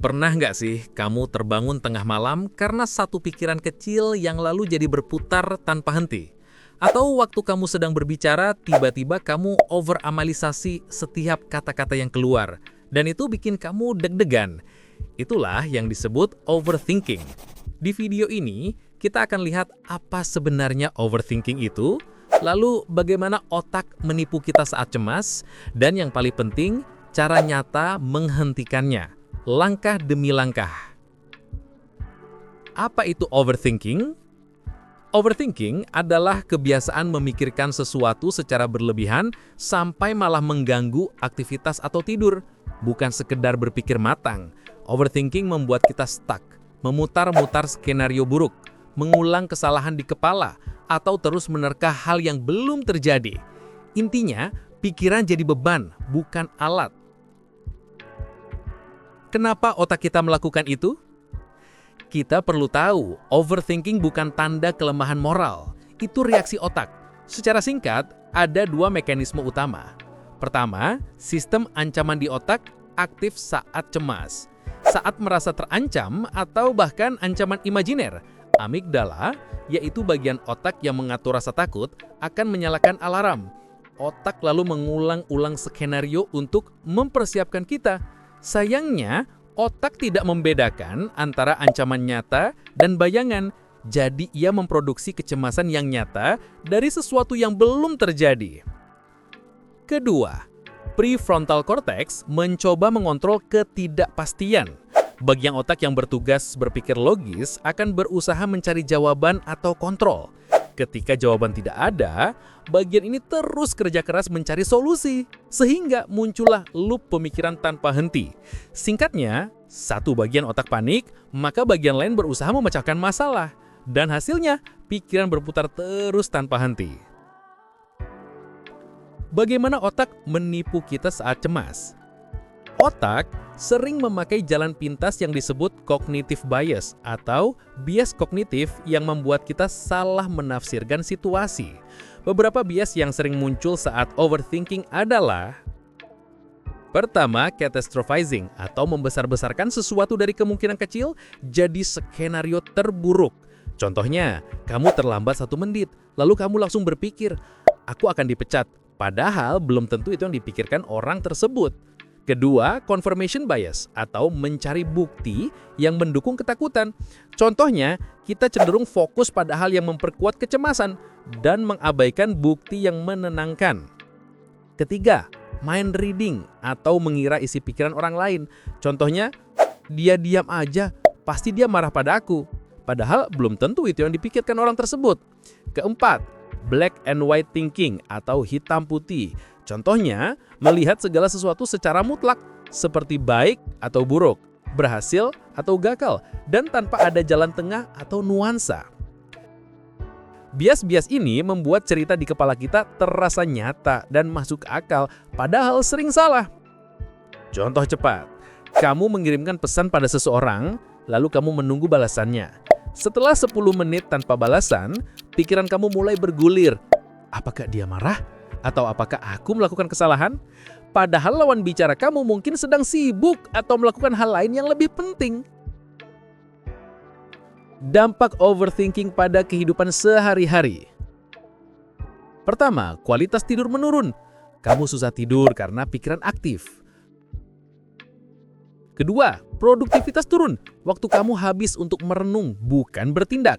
Pernah nggak sih kamu terbangun tengah malam karena satu pikiran kecil yang lalu jadi berputar tanpa henti? Atau waktu kamu sedang berbicara, tiba-tiba kamu overanalisasi setiap kata-kata yang keluar, dan itu bikin kamu deg-degan. Itulah yang disebut overthinking. Di video ini, kita akan lihat apa sebenarnya overthinking itu, lalu bagaimana otak menipu kita saat cemas, dan yang paling penting, cara nyata menghentikannya. Langkah demi langkah. Apa itu overthinking? Overthinking adalah kebiasaan memikirkan sesuatu secara berlebihan sampai malah mengganggu aktivitas atau tidur. Bukan sekedar berpikir matang. Overthinking membuat kita stuck, memutar-mutar skenario buruk, mengulang kesalahan di kepala, atau terus menerka hal yang belum terjadi. Intinya, pikiran jadi beban, bukan alat. Kenapa otak kita melakukan itu? Kita perlu tahu, overthinking bukan tanda kelemahan moral. Itu reaksi otak. Secara singkat, ada dua mekanisme utama. Pertama, sistem ancaman di otak aktif saat cemas. Saat merasa terancam atau bahkan ancaman imajiner, amigdala, yaitu bagian otak yang mengatur rasa takut, akan menyalakan alarm. Otak lalu mengulang-ulang skenario untuk mempersiapkan kita. Sayangnya, otak tidak membedakan antara ancaman nyata dan bayangan, jadi ia memproduksi kecemasan yang nyata dari sesuatu yang belum terjadi. Kedua, prefrontal cortex mencoba mengontrol ketidakpastian. Bagian otak yang bertugas berpikir logis akan berusaha mencari jawaban atau kontrol. Ketika jawaban tidak ada, bagian ini terus kerja keras mencari solusi, sehingga muncullah loop pemikiran tanpa henti. Singkatnya, satu bagian otak panik, maka bagian lain berusaha memecahkan masalah. Dan hasilnya, pikiran berputar terus tanpa henti. Bagaimana otak menipu kita saat cemas? Otak sering memakai jalan pintas yang disebut cognitive bias atau bias kognitif yang membuat kita salah menafsirkan situasi. Beberapa bias yang sering muncul saat overthinking adalah: pertama, catastrophizing atau membesar-besarkan sesuatu dari kemungkinan kecil jadi skenario terburuk. Contohnya, kamu terlambat 1 menit, lalu kamu langsung berpikir, aku akan dipecat, padahal belum tentu itu yang dipikirkan orang tersebut. Kedua, confirmation bias atau mencari bukti yang mendukung ketakutan. Contohnya, kita cenderung fokus pada hal yang memperkuat kecemasan dan mengabaikan bukti yang menenangkan. Ketiga, mind reading atau mengira isi pikiran orang lain. Contohnya, dia diam aja, pasti dia marah pada aku. Padahal belum tentu itu yang dipikirkan orang tersebut. Keempat, black and white thinking atau hitam putih. Contohnya, melihat segala sesuatu secara mutlak, seperti baik atau buruk, berhasil atau gagal, dan tanpa ada jalan tengah atau nuansa. Bias-bias ini membuat cerita di kepala kita terasa nyata dan masuk akal, padahal sering salah. Contoh cepat, kamu mengirimkan pesan pada seseorang, lalu kamu menunggu balasannya. Setelah 10 menit tanpa balasan, pikiran kamu mulai bergulir. Apakah dia marah? Atau apakah aku melakukan kesalahan? Padahal lawan bicara kamu mungkin sedang sibuk atau melakukan hal lain yang lebih penting. Dampak overthinking pada kehidupan sehari-hari. Pertama, kualitas tidur menurun. Kamu susah tidur karena pikiran aktif. Kedua, produktivitas turun. Waktu kamu habis untuk merenung, bukan bertindak.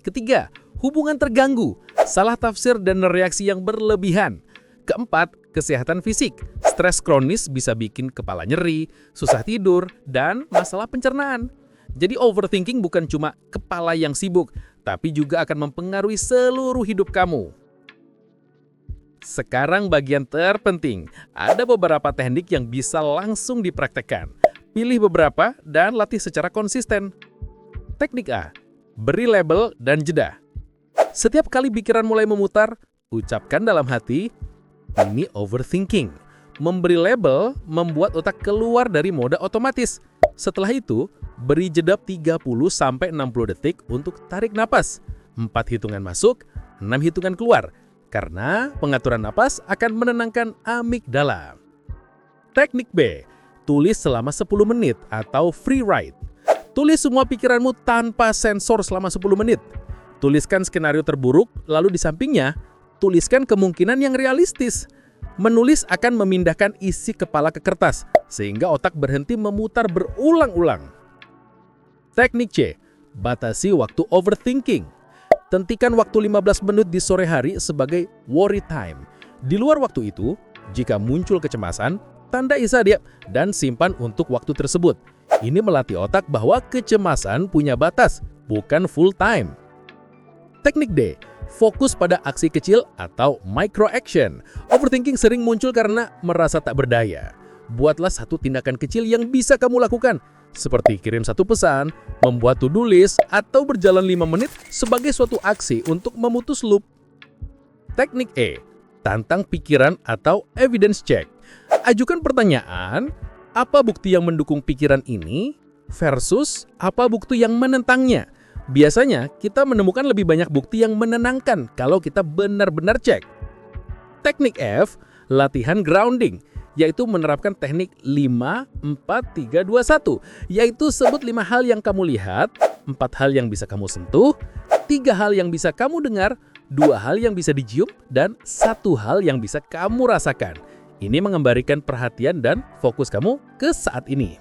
Ketiga, hubungan terganggu, salah tafsir dan reaksi yang berlebihan. Keempat, kesehatan fisik. Stres kronis bisa bikin kepala nyeri, susah tidur, dan masalah pencernaan. Jadi overthinking bukan cuma kepala yang sibuk, tapi juga akan mempengaruhi seluruh hidup kamu. Sekarang bagian terpenting, ada beberapa teknik yang bisa langsung dipraktekkan. Pilih beberapa dan latih secara konsisten. Teknik A, beri label dan jeda. Setiap kali pikiran mulai memutar, ucapkan dalam hati, ini overthinking. Memberi label membuat otak keluar dari mode otomatis. Setelah itu, beri jeda 30-60 detik untuk tarik napas. 4 hitungan masuk, 6 hitungan keluar. Karena pengaturan napas akan menenangkan amigdala. Teknik B, tulis selama 10 menit atau free write. Tulis semua pikiranmu tanpa sensor selama 10 menit. Tuliskan skenario terburuk, lalu di sampingnya, tuliskan kemungkinan yang realistis. Menulis akan memindahkan isi kepala ke kertas, sehingga otak berhenti memutar berulang-ulang. Teknik C. Batasi waktu overthinking. Tentukan waktu 15 menit di sore hari sebagai worry time. Di luar waktu itu, jika muncul kecemasan, tandai saja dan simpan untuk waktu tersebut. Ini melatih otak bahwa kecemasan punya batas, bukan full time. Teknik D. Fokus pada aksi kecil atau micro action. Overthinking sering muncul karena merasa tak berdaya. Buatlah satu tindakan kecil yang bisa kamu lakukan, seperti kirim satu pesan, membuat to-do list, atau berjalan 5 menit sebagai suatu aksi untuk memutus loop. Teknik E. Tantang pikiran atau evidence check. Ajukan pertanyaan, apa bukti yang mendukung pikiran ini versus apa bukti yang menentangnya. Biasanya kita menemukan lebih banyak bukti yang menenangkan kalau kita benar-benar cek. Teknik F, latihan grounding, yaitu menerapkan teknik 5, 4, 3, 2, 1, yaitu sebut 5 hal yang kamu lihat, 4 hal yang bisa kamu sentuh, 3 hal yang bisa kamu dengar, 2 hal yang bisa dicium, dan 1 hal yang bisa kamu rasakan. Ini mengembalikan perhatian dan fokus kamu ke saat ini.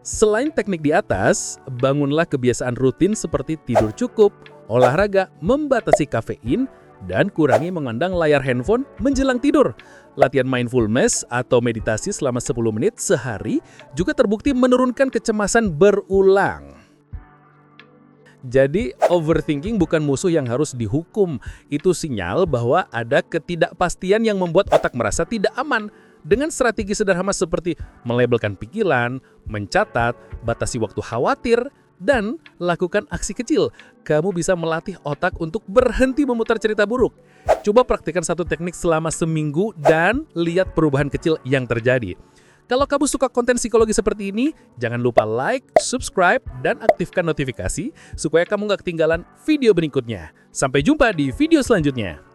Selain teknik di atas, bangunlah kebiasaan rutin seperti tidur cukup, olahraga, membatasi kafein, dan kurangi memandang layar handphone menjelang tidur. Latihan mindfulness atau meditasi selama 10 menit sehari juga terbukti menurunkan kecemasan berulang. Jadi, overthinking bukan musuh yang harus dihukum. Itu sinyal bahwa ada ketidakpastian yang membuat otak merasa tidak aman. Dengan strategi sederhana seperti melabelkan pikiran, mencatat, batasi waktu khawatir, dan lakukan aksi kecil, kamu bisa melatih otak untuk berhenti memutar cerita buruk. Coba praktikkan satu teknik selama seminggu dan lihat perubahan kecil yang terjadi. Kalau kamu suka konten psikologi seperti ini, jangan lupa like, subscribe, dan aktifkan notifikasi supaya kamu nggak ketinggalan video berikutnya. Sampai jumpa di video selanjutnya.